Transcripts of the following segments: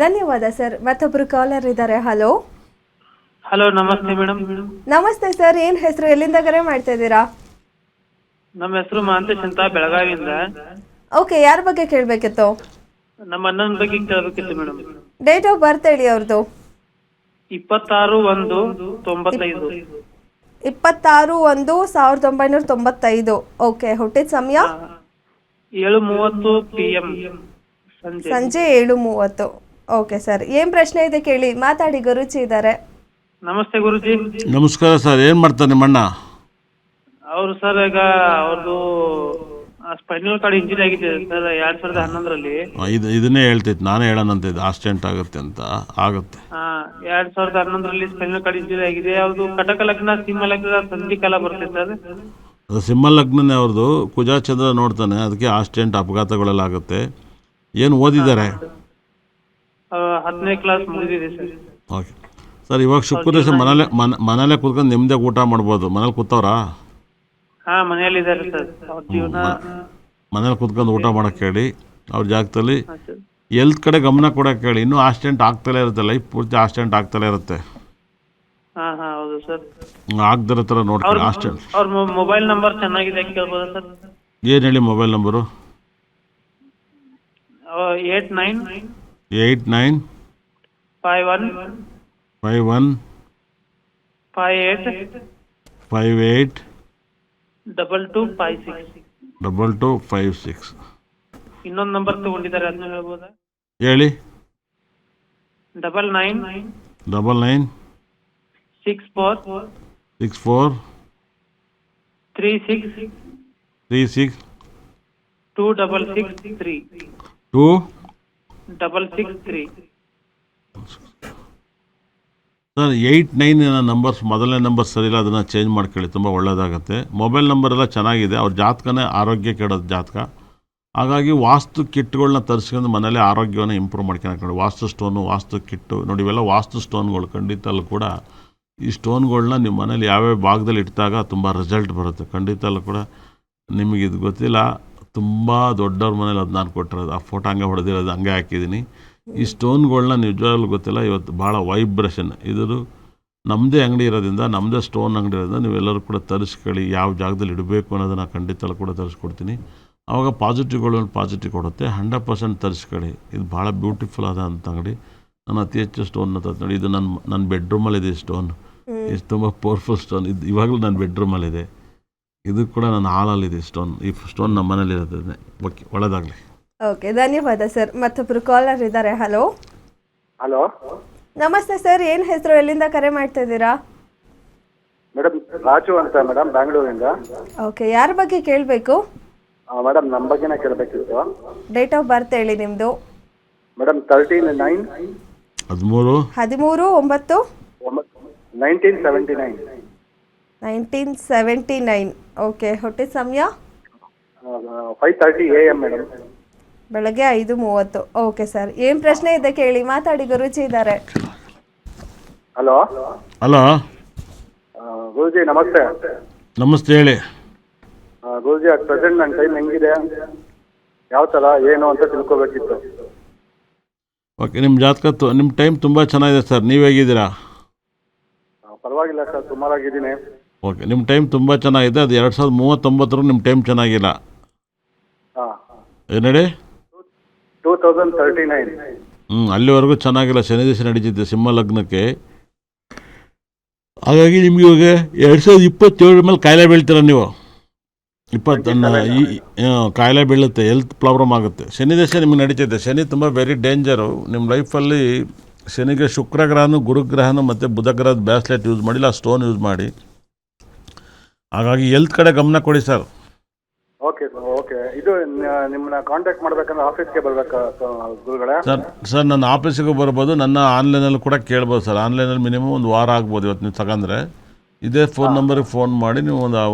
ಧನ್ಯವಾದ ಸರ್. ಮತ್ತೊಬ್ರು ಕಾಲರ್ ಇದ್ದಾರೆ. ಹಲೋ ಹಲೋ, ನಮಸ್ತೆ ಮೇಡಮ್. ನಮಸ್ತೆ ಸರ್, ಏನ್ ಹೆಸರು, ಎಲ್ಲಿಂದ ಕರೆ ಮಾಡ್ತಾ ಇದ್ದೀರಾ? ನಮ್ಮ ಹೆಸರು ಮಹಾಂತೇಶ್ ಅಂತ, ಬೆಳಗಾವಿಯಿಂದ. ಓಕೆ, ಯಾರ ಬಗ್ಗೆ ಕೇಳಬೇಕಿತ್ತು? ನಮ್ಮ ಅಣ್ಣನ ಬಗ್ಗೆ ಕೇಳಬೇಕಿತ್ತು ಮೇಡಮ್. ಡೇಟ್ ಆಫ್ ಬರ್ತ್ ಹೇಳಿ ಅವ್ರದ್ದು. 26/1/95. 26/1/1995. ಓಕೆ, ಹುಟ್ಟಿದ ಸಮಯ 7:30 PM ಸಂಜೆ 7:30. ಓಕೆ ಸರ್, ಏನ್ ಪ್ರಶ್ನೆ ಇದೆ ಕೇಳಿ, ಮಾತಾಡಿ. ಗುರುಜಿ ಇದ್ದಾರೆ. ನಮಸ್ತೆ ಗುರುಜಿ. ನಮಸ್ಕಾರ ಸರ್. ಏನು ಮಾಡ್ತಾರೆ ನಿಮ್ಮಣ್ಣ? ಅವರು ಸರ್ ಈಗ ಅವ್ರದ್ದು ಸ್ಪೈನಲ್ ಕಾರ್ಡ್ ಇಂಜುರಿ ಆಗಿದೆ ಸರ್ 2011ರಲ್ಲಿ. ಇದನ್ನೇ ಹೇಳ್ತೈತೆ, ನಾನೇ ಹೇಳೋಣಂತ. ಇದು ಆಕ್ಸಿಡೆಂಟ್ ಆಗುತ್ತೆ ಅಂತ ಆಗುತ್ತೆ. 2011ರಲ್ಲಿ ಸ್ಪೈನಲ್ ಕಾರ್ಡ್ ಇಂಜುರಿ ಆಗಿದೆ. ಅವ್ರದ್ದು ಕಟಕ ಲಗ್ನ, ಸಿಂಹ ಲಗ್ನ, ಸಂಧಿ ಕಾಲ ಬರುತ್ತೆ ಸರ್. ಅದು ಸಿಂಹ ಲಗ್ನನೇ ಅವ್ರದ್ದು. ಕುಜಾಚಂದ್ರ ನೋಡ್ತಾನೆ, ಅದಕ್ಕೆ ಆಕ್ಸಿಡೆಂಟ್ ಅಪಘಾತಗಳೆಲ್ಲ ಆಗುತ್ತೆ. ಏನು ಓದಿದ್ದಾರೆ? 10ನೇ ಕ್ಲಾಸ್ ಮುಗಿದಿದೆ ಸರ್. ಓಕೆ ಸರ್, ಇವಾಗ ಶುಕ್ರದೇಶ ಮನೇಲೆ ಕೂತ್ಕೊಂಡು ನಿಮ್ಮದೇ ಊಟ ಮಾಡ್ಬೋದು. ಮನೇಲಿ ಕೂತವ್ರಾ? ಮನೆಯಲ್ಲಿ ಇದ್ದಾರೆ ಸರ್. ಅವ್ರ ಜೀವನ ಮನೇಲಿ ಕೂತ್ಕೊಂಡು ಊಟ ಮಾಡೋಕ್ಕೆ ಹೇಳಿ. ಅವ್ರ ಜಾಗದಲ್ಲಿ ಹೆಲ್ತ್ ಕಡೆ ಗಮನ ಕೊಡೋಕ್ಕೆ ಹೇಳಿ. ಇನ್ನೂ ಆಕ್ಸಿಡೆಂಟ್ ಆಗ್ತಲೇ ಇರುತ್ತೆ, ಲೈಫ್ ಪೂರ್ತಿ ಆಕ್ಸಿಡೆಂಟ್ ಆಗ್ತಲೇ ಇರುತ್ತೆ. ಹೌದು ಸರ್. ಆಗದಿರೋ ಥರ ನೋಡ್ಕೊಳ್ಳಿ. ಆಕ್ಸಿಡೆಂಟ್. ಅವ್ರ ಮೊಬೈಲ್ ನಂಬರ್ ಚೆನ್ನಾಗಿದೆ ಕೇಳ್ಬೋದಾ ಸರ್? ಏನು ಹೇಳಿ ಮೊಬೈಲ್ ನಂಬರು? 89 89 51 51 58 58 2256. 2256. ಇನ್ನೊಂದು ನಂಬರ್ ತಗೊಂಡಿದ್ದಾರೆ, ಅದನ್ನ ಹೇಳ್ಬೋದಾ? ಹೇಳಿ. 99 99 64 64 36 36 2663. 2663. ಸರ್ 89 ನಂಬರ್ಸ್ ಮೊದಲನೇ ನಂಬರ್ ಸರಿಯಿಲ್ಲ, ಅದನ್ನು ಚೇಂಜ್ ಮಾಡ್ಕೊಳ್ಳಿ, ತುಂಬ ಒಳ್ಳೆಯದಾಗುತ್ತೆ. ಮೊಬೈಲ್ ನಂಬರೆಲ್ಲ ಚೆನ್ನಾಗಿದೆ. ಅವ್ರ ಜಾತಕನೇ ಆರೋಗ್ಯ ಕೆಡೋದು ಜಾತಕ. ಹಾಗಾಗಿ ವಾಸ್ತು ಕಿಟ್ಗಳನ್ನ ತರಿಸ್ಕೊಂಡು ಮನೇಲಿ ಆರೋಗ್ಯವನ್ನು ಇಂಪ್ರೂವ್ ಮಾಡ್ಕೊಂಡು ವಾಸ್ತು ಸ್ಟೋನು, ವಾಸ್ತು ಕಿಟ್ಟು ನೋಡಿ, ಇವೆಲ್ಲ ವಾಸ್ತು ಸ್ಟೋನ್ಗಳು. ಖಂಡಿತಲ್ಲೂ ಕೂಡ ಈ ಸ್ಟೋನ್ಗಳನ್ನ ನಿಮ್ಮ ಮನೇಲಿ ಯಾವ್ಯಾವ ಭಾಗದಲ್ಲಿ ಇಟ್ಟಾಗ ತುಂಬ ರಿಸಲ್ಟ್ ಬರುತ್ತೆ. ಖಂಡಿತಲ್ಲೂ ಕೂಡ ನಿಮಗೆ ಇದು ಗೊತ್ತಿಲ್ಲ, ತುಂಬ ದೊಡ್ಡವ್ರ ಮನೇಲಿ ಅದು ನಾನು ಕೊಟ್ಟಿರೋದು. ಆ ಫೋಟೋ ಹಂಗೆ ಹೊಡೆದಿರೋದು, ಹಂಗೆ ಹಾಕಿದ್ದೀನಿ. ಈ ಸ್ಟೋನ್ಗಳನ್ನ ನಿಜವಾಗ್ಲೂ ಗೊತ್ತಿಲ್ಲ, ಇವತ್ತು ಭಾಳ ವೈಬ್ರೇಷನ್. ಇದು ನಮ್ಮದೇ ಅಂಗಡಿ ಇರೋದ್ರಿಂದ, ನಮ್ಮದೇ ಸ್ಟೋನ್ ಅಂಗಡಿ ಇರೋದ್ರಿಂದ ನೀವೆಲ್ಲರೂ ಕೂಡ ತರಿಸ್ಕೊಳ್ಳಿ. ಯಾವ ಜಾಗದಲ್ಲಿ ಇಡಬೇಕು ಅನ್ನೋದನ್ನು ಖಂಡಿತಲ್ಲೂ ಕೂಡ ತರಿಸ್ಕೊಡ್ತೀನಿ. ಆವಾಗ ಪಾಸಿಟಿವ್ಗಳು ಪಾಸಿಟಿವ್ ಕೊಡುತ್ತೆ. 100% ತರಿಸ್ಕೊಳ್ಳಿ. ಇದು ಭಾಳ ಬ್ಯೂಟಿಫುಲ್ ಆದಂಥ ಅಂಗಡಿ. ನಾನು ಅತಿ ಹೆಚ್ಚು ಸ್ಟೋನ್ನ ನೋಡಿ. ಇದು ನನ್ನ ಬೆಡ್ರೂಮಲ್ಲಿದೆ ಈ ಸ್ಟೋನ್. ಇದು ತುಂಬ ಪವರ್ಫುಲ್ ಸ್ಟೋನ್. ಇದು ಇವಾಗಲೂ ನನ್ನ ಬೆಡ್ರೂಮಲ್ಲಿದೆ. ಇದು ಕೂಡ ನನ್ನ ಹಾಲಲ್ಲಿದೆ ಸ್ಟೋನ್. ಈ ಸ್ಟೋನ್ ನಮ್ಮ ಮನೇಲಿ ಇರೋದೇ. ಓಕೆ, ಒಳ್ಳೆಯದಾಗಲಿ. ಓಕೆ, ಧನ್ಯವಾದ ಸರ್. ಮತ್ತೊಬ್ರು ಕಾಲರ್ ಇದ್ದಾರೆ. ಹಲೋ ಹಲೋ, ನಮಸ್ತೆ ಸರ್, ಏನ್ ಹೆಸರು, ಎಲ್ಲಿಂದ ಕರೆ ಮಾಡ್ತಾ ಇದ್ದೀರಾ? ಮೇಡಮ್ ರಾಜು ಅಂತ ಮೇಡಮ್, ಬ್ಯಾಂಗ್ಳೂರಿಂದ. ಓಕೆ, ಯಾರ ಬಗ್ಗೆ ಕೇಳಬೇಕು? ಮೇಡಮ್ ನಮ್ಮ ಬಗ್ಗೆನೇ ಕೇಳಬೇಕಿತ್ತು. ಡೇಟ್ ಆಫ್ ಬರ್ತ್ ಹೇಳಿ ನಿಮ್ಮದು. ಮೇಡಮ್ 13/9 13/9 1979. 1979. ಓಕೆ, ಹುಟ್ಟಿದ ಸಮಯ 5:30 AM ಮೇಡಮ್. ಬೆಳಗ್ಗೆ 5:30. ಓಕೆ ಸರ್, ಏನು ಪ್ರಶ್ನೆ ಇದೆ ಕೇಳಿ, ಮಾತಾಡಿ. ಗುರುಜಿ ಇದ್ದಾರೆ. ಹಲೋ ಹಲೋ ಗುರುಜಿ, ನಮಸ್ತೆ. ನಮಸ್ತೆ, ಹೇಳಿ. ಗುರುಜಿ, ಅಟ್ ಪ್ರೆಸೆಂಟ್ ನನ್ನ ಟೈಮ್ ಹೆಂಗಿದೆ, ಯಾವ ಥರ ಏನು ಅಂತ ತಿಳ್ಕೊಬೇಕಿತ್ತು. ಓಕೆ, ನಿಮ್ಮ ಜಾತಕ ನಿಮ್ಮ ಟೈಮ್ ತುಂಬ ಚೆನ್ನಾಗಿದೆ ಸರ್. ನೀವು ಹೇಗಿದ್ದೀರಾ? ಪರವಾಗಿಲ್ಲ ಸರ್, ಸುಮಾರಾಗಿದ್ದೀನಿ. ಓಕೆ, ನಿಮ್ಮ ಟೈಮ್ ತುಂಬ ಚೆನ್ನಾಗಿದೆ. ಅದು 2039 ನಿಮ್ಮ ಟೈಮ್ ಚೆನ್ನಾಗಿಲ್ಲ. ಹಾಂ, ಏನು ಹೇಳಿ? 2039. ಅಲ್ಲಿವರೆಗೂ ಚೆನ್ನಾಗಿಲ್ಲ. ಶನಿ ದಿವಸ ನಡೀತಿದ್ದೆ ಸಿಂಹ ಲಗ್ನಕ್ಕೆ. ಹಾಗಾಗಿ ನಿಮ್ಗೆ ಇವಾಗ 2027 ಮೇಲೆ ಕಾಯಿಲೆ ಬೀಳ್ತೀರ ನೀವು. ಕಾಯಿಲೆ ಬೀಳುತ್ತೆ, ಹೆಲ್ತ್ ಪ್ರಾಬ್ಲಮ್ ಆಗುತ್ತೆ. ಶನಿ ದಿವಸ ನಿಮ್ಗೆ ನಡೀತಿದ್ದೆ. ಶನಿ ತುಂಬ ವೆರಿ ಡೇಂಜರು ನಿಮ್ಮ ಲೈಫಲ್ಲಿ. ಶನಿಗೆ ಶುಕ್ರಗ್ರಹನು, ಗುರುಗ್ರಹನು ಮತ್ತು ಬುಧಗ್ರಹದ ಬ್ಯಾಸ್ಲೆಟ್ ಯೂಸ್ ಮಾಡಿಲ್ಲ, ಸ್ಟೋನ್ ಯೂಸ್ ಮಾಡಿ. ಹಾಗಾಗಿ ಹೆಲ್ತ್ ಕಡೆ ಗಮನ ಕೊಡಿ ಸರ್. Okay sir, okay. ಇದು ನಿಮ್ಮನ್ನ ಕಾಂಟ್ಯಾಕ್ಟ್ ಮಾಡ್ಬೇಕಂದ್ರೆ ಆಫೀಸ್ಗೆ ಬರ್ಬೇಕಾ ಗುರುಗಳೇ? ಸರ್ ನನ್ನ ಆಫೀಸಿಗೆ ಬರ್ಬೋದು, ನನ್ನ ಆನ್ಲೈನಲ್ಲಿ ಕೂಡ ಕೇಳ್ಬೋದು ಸರ್. ಆನ್ಲೈನಲ್ಲಿ ಮಿನಿಮಮ್ ಒಂದು ವಾರ ಆಗ್ಬೋದು. ಇವತ್ತು ನೀವು ತಗೊಂಡ್ರೆ ಇದೇ ಫೋನ್ ನಂಬರಿಗೆ ಫೋನ್ ಮಾಡಿ ನೀವು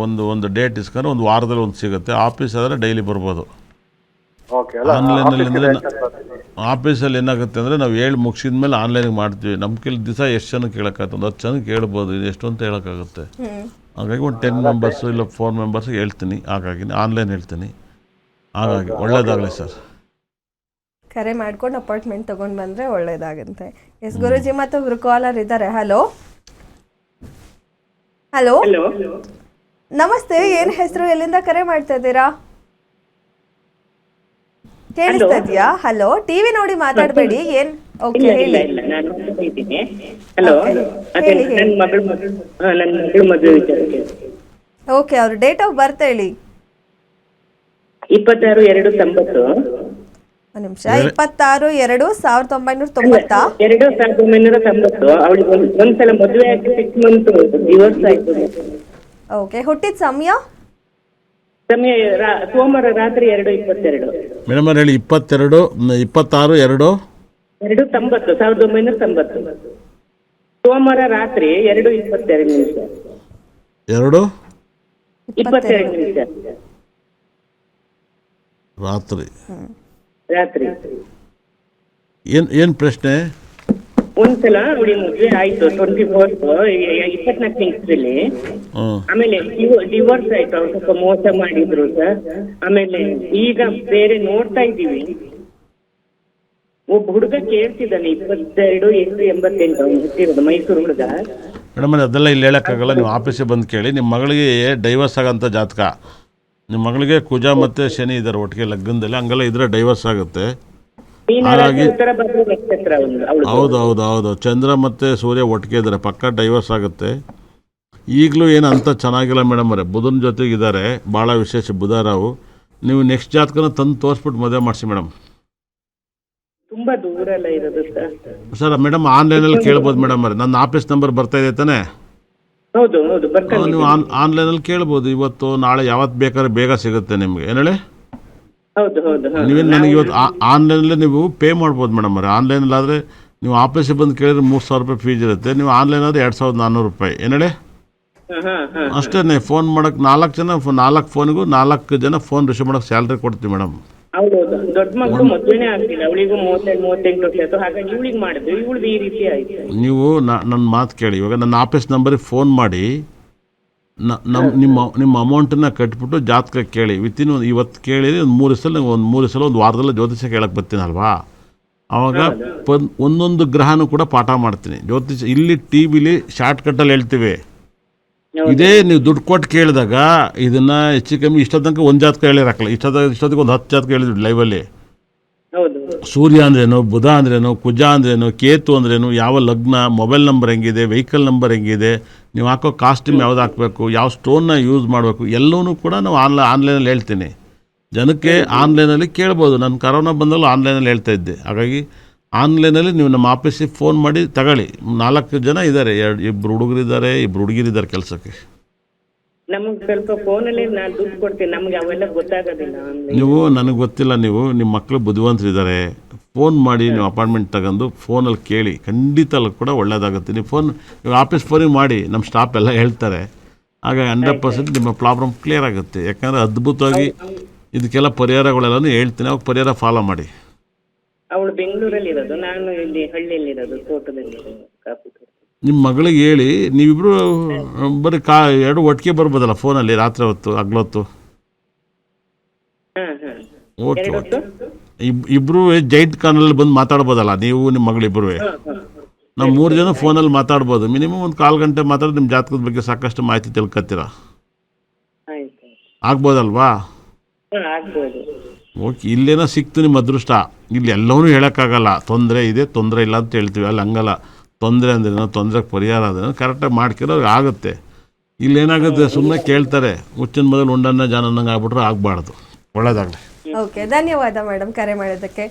ಒಂದು ಡೇಟ್ ಇಸ್ಕೊಂಡ್ರೆ ಒಂದು ವಾರದಲ್ಲಿ ಒಂದು ಸಿಗುತ್ತೆ. ಆಫೀಸ್ ಆದರೆ ಡೈಲಿ ಬರ್ಬೋದು. ಆನ್ಲೈನಲ್ಲಿ ಅಂದರೆ ಆಫೀಸಲ್ಲಿ ಏನಾಗುತ್ತೆ ಅಂದರೆ ನಾವು ಮುಗಿಸಿದ ಮೇಲೆ ಆನ್ಲೈನಿಗೆ ಮಾಡ್ತೀವಿ. ನಮ್ಮ ದಿವಸ ಎಷ್ಟು ಜನ ಕೇಳೋಕ್ಕಾಗುತ್ತೆ, ಒಂದು 10 ಜನಕ್ಕೆ ಕೇಳ್ಬೋದು. ಇದು ಎಷ್ಟು ಅಂತ ಹೇಳೋಕ್ಕಾಗುತ್ತೆ. ಹಾಗಾಗಿ ಒಂದು 10 ಮೆಂಬರ್ಸು ಇಲ್ಲ 4 ಮೆಂಬರ್ಸ್ಗೆ ಹೇಳ್ತೀನಿ. ಹಾಗಾಗಿ ಆನ್ಲೈನ್ ಹೇಳ್ತೀನಿ. ಹಾಗಾಗಿ ಒಳ್ಳೆಯದಾಗಲಿ ಸರ್. ಕರೆ ಮಾಡ್ಕೊಂಡು ಅಪಾಯಿಂಟ್ಮೆಂಟ್ ತೊಗೊಂಡು ಬಂದರೆ ಒಳ್ಳೇದಾಗಂತೆ. ಎಸ್ ಗುರುಜಿ, ಮತ್ತೊಬ್ರು ಕಾಲರ್ ಇದ್ದಾರೆ. ಹಲೋ ಹಲೋ, ನಮಸ್ತೆ. ಏನು ಹೆಸರು, ಎಲ್ಲಿಂದ ಕರೆ ಮಾಡ್ತಾ ಇದ್ದೀರಾ? ಕೇಳಿಸ್ತಾ ಇದೆಯಾ? ಹಲೋ, ಟಿವಿ ನೋಡಿ ಮಾತಾಡಬೇಡಿ. ಏನ್? ಓಕೆ, ಹೇಳಿ. ಹಲೋ, ಹೇಳಿ, ಹೇಳಿ. ನನ್ನ ಮಗಳು ಮದುವೆ ವಿಚಾರಕ್ಕೆ. ಓಕೆ, ಅವ್ರ ಡೇಟ್ ಆಫ್ ಬರ್ತ್ ಹೇಳಿ. 26/2/90. ಒಂದು ನಿಮಿಷ. 26/2/1990. 2990. ಅವಳಿಗೆ ಒಂದ್ಸಲ ಮದುವೆ ಆಗಿ 6 ಮಂತ್ ಡಿವೋರ್ಸ್ ಆಯ್ತು. ಓಕೆ, ಹುಟ್ಟಿದ ಸಮಯ? ಸಮಯ ಸೋಮವಾರ ರಾತ್ರಿ 2:22. ಮೇಡಮ್ ಅವ್ರು ಹೇಳಿ. 26/2/1990. 1990. ಸೋಮವಾರ ರಾತ್ರಿ 2:22. 22 ರಾತ್ರಿ. ಏನು ಪ್ರಶ್ನೆ? ಒಂದ್ಸಲ ಅವಳಿಗೆ ಮದುವೆ ಆಯ್ತು 24th ಇಸ್ವಿಲಿ. ಆಮೇಲೆ ಡಿವೋರ್ಸ್ ಆಯ್ತು. ಅವ್ರು ಸ್ವಲ್ಪ ಮೋಸ ಮಾಡಿದ್ರು ಸರ್. ಆಮೇಲೆ ಈಗ ಬೇರೆ ನೋಡ್ತಾ ಇದ್ದೀವಿ. ಒಬ್ಬ ಹುಡುಗ ಕೇಳ್ತಿದ್ದಾನೆ 22/8/88. ಅವ್ನು ಹುಟ್ಟಿರೋದು ಮೈಸೂರು ಹುಡುಗ. ಮೇಡಮ್ ಅದೆಲ್ಲ ಇಲ್ಲಿ ಹೇಳೋಕ್ಕಾಗಲ್ಲ. ನೀವು ಆಫೀಸಿಗೆ ಬಂದು ಕೇಳಿ. ನಿಮ್ಮ ಮಗಳಿಗೆ ಡೈವರ್ಸ್ ಆಗೋಂಥ ಜಾತಕ. ನಿಮ್ಮ ಮಗಳಿಗೆ ಕುಜ ಮತ್ತು ಶನಿ ಇದ್ದಾರೆ ಒಟ್ಟಿಗೆ ಲಗ್ನದಲ್ಲಿ. ಹಂಗೆಲ್ಲ ಇದ್ರೆ ಡೈವರ್ಸ್ ಆಗುತ್ತೆ. ಹಾಗಾಗಿ ಉತ್ತರ ಭಾದ್ರ ನಕ್ಷತ್ರ ಹೌದು. ಚಂದ್ರ ಮತ್ತು ಸೂರ್ಯ ಒಟ್ಟಿಗೆ ಇದ್ದಾರೆ, ಪಕ್ಕ ಡೈವರ್ಸ್ ಆಗುತ್ತೆ. ಈಗಲೂ ಏನು ಅಂತ ಚೆನ್ನಾಗಿಲ್ಲ ಮೇಡಮ್ ಅವರೇ. ಬುಧನ ಜೊತೆಗಿದ್ದಾರೆ, ಭಾಳ ವಿಶೇಷ ಬುಧರಾವು. ನೀವು ನೆಕ್ಸ್ಟ್ ಜಾತಕನ ತಂದು ತೋರಿಸ್ಬಿಟ್ಟು ಮದುವೆ ಮಾಡಿಸಿ ಮೇಡಮ್. ತುಂಬಾ ದೂರ ಎಲ್ಲ ಇರೋದು ಸರ್ ಮೇಡಮ್ ಆನ್ಲೈನಲ್ಲಿ ಕೇಳ್ಬೋದು ಮೇಡಮ್ ಅವರೇ. ನನ್ನ ಆಫೀಸ್ ನಂಬರ್ ಬರ್ತಾ ಇದೆ ತಾನೇ? ಹೌದು ನೀವು ಆನ್ಲೈನಲ್ಲಿ ಕೇಳ್ಬೋದು. ಇವತ್ತು ನಾಳೆ ಯಾವತ್ತು ಬೇಕಾದ್ರೆ ಬೇಗ ಸಿಗುತ್ತೆ ನಿಮಗೆ. ಏನು ಹೇಳಿ? ಹೌದು ನೀವೇನು ನನಗೆ ಇವತ್ತು ಆನ್ಲೈನಲ್ಲೇ ನೀವು ಪೇ ಮಾಡ್ಬೋದು ಮೇಡಮ್ ಅವರೇ. ಆನ್ಲೈನಲ್ಲಾದರೆ ನೀವು ಆಫೀಸಿಗೆ ಬಂದು ಕೇಳಿದ್ರೆ 3,000 ರೂಪಾಯಿ ಫೀಸ್ ಇರುತ್ತೆ. ನೀವು ಆನ್ಲೈನಾದ್ರೆ 2,400 ರೂಪಾಯಿ. ಏನು ಹೇಳಿ? ಅಷ್ಟೇ. ಫೋನ್ ಮಾಡೋಕ್ಕೆ 4 ಫೋನಿಗೂ 4 ಜನ ಫೋನ್ ರಿಸೀವ್ ಮಾಡೋಕ್ಕೆ ಸ್ಯಾಲ್ರಿ ಕೊಡ್ತೀವಿ ಮೇಡಮ್. ಹೌದು. ದೊಡ್ಡ ಮಗಳು ಮದುವೆನೇ ಆಗ್ತಿಲ್ಲ. ಅವಳಿಗೂ 38 ವರ್ಷ ಆಯ್ತು. ಹಾಗಾಗಿ ಇವಳಿಗೆ ಮಾಡಿದ್ವಿ. ಇವಳಿಗೆ ಈ ರೀತಿ ಆಯ್ತು. ನೀವು ನನ್ನ ಮಾತು ಕೇಳಿ. ಇವಾಗ ನನ್ನ ಆಫೀಸ್ ನಂಬರಿಗೆ ಫೋನ್ ಮಾಡಿ ನಿಮ್ಮ ಅಮೌಂಟನ್ನು ಕಟ್ಬಿಟ್ಟು ಜಾತಕ ಕೇಳಿ. ಇವತ್ತು ಕೇಳಿ ಒಂದು 3 ಸಲ ಒಂದು ವಾರದಲ್ಲಿ ಜ್ಯೋತಿಷ ಕೇಳಕ್ಕೆ ಬರ್ತೀನಲ್ವಾ, ಆವಾಗ ಒಂದೊಂದು ಗ್ರಹನೂ ಕೂಡ ಪಾಠ ಮಾಡ್ತೀನಿ. ಜ್ಯೋತಿಷ ಇಲ್ಲಿ ಟಿ ವಿಲಿ ಶಾರ್ಟ್ಕಟ್ಟಲ್ಲಿ ಹೇಳ್ತೀವಿ. ಇದೇ ನೀವು ದುಡ್ಡು ಕೊಟ್ಟು ಕೇಳಿದಾಗ ಇದನ್ನು ಹೆಚ್ಚು ಕಮ್ಮಿ ಇಷ್ಟೊತ್ತು ತನಕ ಒಂದು ಜಾತಕ ಹೇಳಿರಕ್ಕಲ್ಲ. ಇಷ್ಟೊತ್ತಿಗೆ ಒಂದು 10 ಜಾತಕ ಹೇಳಿದ್ವಿ ಲೈವಲ್ಲಿ. ಸೂರ್ಯ ಅಂದ್ರೇನು, ಬುಧ ಅಂದ್ರೇನು, ಕುಜ ಅಂದ್ರೇನು, ಕೇತು ಅಂದ್ರೇನು, ಯಾವ ಲಗ್ನ, ಮೊಬೈಲ್ ನಂಬರ್ ಹೆಂಗಿದೆ, ವೆಹಿಕಲ್ ನಂಬರ್ ಹೆಂಗಿದೆ, ನೀವು ಹಾಕೋ ಕಾಸ್ಟ್ಯೂಮ್ ಯಾವ್ದು ಹಾಕಬೇಕು, ಯಾವ ಸ್ಟೋನ್ನ ಯೂಸ್ ಮಾಡಬೇಕು, ಎಲ್ಲವೂ ಕೂಡ ನಾವು ಆನ್ಲೈನಲ್ಲಿ ಹೇಳ್ತೀನಿ. ಜನಕ್ಕೆ ಆನ್ಲೈನಲ್ಲಿ ಕೇಳ್ಬೋದು. ನಾನು ಕರೋನಾ ಬಂದಲ್ಲೂ ಆನ್ಲೈನಲ್ಲಿ ಹೇಳ್ತಾ ಇದ್ದೆ. ಹಾಗಾಗಿ ಆನ್ಲೈನಲ್ಲಿ ನೀವು ನಮ್ಮ ಆಫೀಸಿಗೆ ಫೋನ್ ಮಾಡಿ ತಗೊಳ್ಳಿ. 4 ಜನ ಇದ್ದಾರೆ. 2 ಹುಡುಗರಿದ್ದಾರೆ, 2 ಹುಡುಗಿರಿದ್ದಾರೆ ಕೆಲಸಕ್ಕೆ. ನಮಗೆ ಸ್ವಲ್ಪ ಫೋನಲ್ಲಿ ನಾನು ದುಡ್ಡು ಕೊಡ್ತೀನಿ. ನಮಗೆ ಅವೆಲ್ಲ ಗೊತ್ತಾಗೋದಿಲ್ಲ. ನೀವು ನನಗೆ ಗೊತ್ತಿಲ್ಲ. ನಿಮ್ಮ ಮಕ್ಕಳು ಬುದ್ಧಿವಂತರಿದ್ದಾರೆ. ಫೋನ್ ಮಾಡಿ ನೀವು ಅಪಾಯಿಂಟ್ಮೆಂಟ್ ತಗೊಂಡು ಫೋನಲ್ಲಿ ಕೇಳಿ. ಖಂಡಿತ ಕೂಡ ಒಳ್ಳೆಯದಾಗುತ್ತೆ. ನೀವು ಆಫೀಸ್ ಫೋನಿಗೆ ಮಾಡಿ, ನಮ್ಮ ಸ್ಟಾಫ್ ಎಲ್ಲ ಹೇಳ್ತಾರೆ. ಆಗ 100% ನಿಮ್ಮ ಪ್ರಾಬ್ಲಮ್ ಕ್ಲಿಯರ್ ಆಗುತ್ತೆ. ಯಾಕಂದರೆ ಅದ್ಭುತವಾಗಿ ಇದಕ್ಕೆಲ್ಲ ಪರಿಹಾರಗಳೆಲ್ಲನೂ ಹೇಳ್ತೀನಿ. ಅವಾಗ ಪರಿಹಾರ ಫಾಲೋ ಮಾಡಿ. ಅವಳು ಬೆಂಗಳೂರಲ್ಲಿ ಇರೋದು, ನಾನು ಇಲ್ಲಿ ಹಳ್ಳಿಯಲ್ಲಿ ಇರೋದು, ತೋಟದಲ್ಲಿ ಕಾಫಿ. ನಿಮ್ಮ ಮಗಳಿಗೆ ಹೇಳಿ. ನೀವಿಬ್ಬರು ಬರೀ 2 ಒಟ್ಟಿಗೆ ಬರ್ಬೋದಲ್ಲ ಫೋನಲ್ಲಿ, ರಾತ್ರಿ ಹೊತ್ತು ಹಗ್ಲೊತ್ತು. ಓಕೆ. ಇಬ್ಬರು ಜೈಂಟ್ ಕಾನಲ್ಲಿ ಬಂದು ಮಾತಾಡ್ಬೋದಲ್ಲ, ನೀವು ನಿಮ್ಮ ಮಗಳಿಬ್ಬರು. ನಾವು 3 ಜನ ಫೋನಲ್ಲಿ ಮಾತಾಡ್ಬೋದು. ಮಿನಿಮಮ್ ಒಂದು 1/4 ಗಂಟೆ ಮಾತಾಡಿ ನಿಮ್ಮ ಜಾತಕದ ಬಗ್ಗೆ ಸಾಕಷ್ಟು ಮಾಹಿತಿ ತಿಳ್ಕೊತೀರಾ. ಆಗ್ಬೋದಲ್ವಾ? ಓಕೆ. ಇಲ್ಲೇನೋ ಸಿಕ್ತು ನಿಮ್ಮ ಅದೃಷ್ಟ. ಇಲ್ಲಿ ಎಲ್ಲವೂ ಹೇಳೋಕ್ಕಾಗಲ್ಲ. ತೊಂದರೆ ಇದೆ, ತೊಂದರೆ ಇಲ್ಲ ಅಂತ ಹೇಳ್ತೀವಿ. ಅಲ್ಲಿ ಹಂಗಲ್ಲ. ತೊಂದರೆ ಅಂದ್ರೇನೋ, ತೊಂದರೆಗೆ ಪರಿಹಾರ ಅಂದ್ರೆ ಕರೆಕ್ಟಾಗಿ ಮಾಡ್ಕಿರೋರು ಆಗುತ್ತೆ. ಇಲ್ಲೇನಾಗುತ್ತೆ, ಸುಮ್ಮನೆ ಕೇಳ್ತಾರೆ. ಹುಚ್ಚಿನ ಮೊದಲು ಉಂಡನ್ನ ಜಾನನ್ನಂಗೆ ಆಗ್ಬಿಟ್ರೆ ಆಗಬಾರ್ದು. ಒಳ್ಳೆಯದಾಗಲಿ. ಓಕೆ, ಧನ್ಯವಾದ ಮೇಡಮ್ ಕರೆ ಮಾಡೋದಕ್ಕೆ.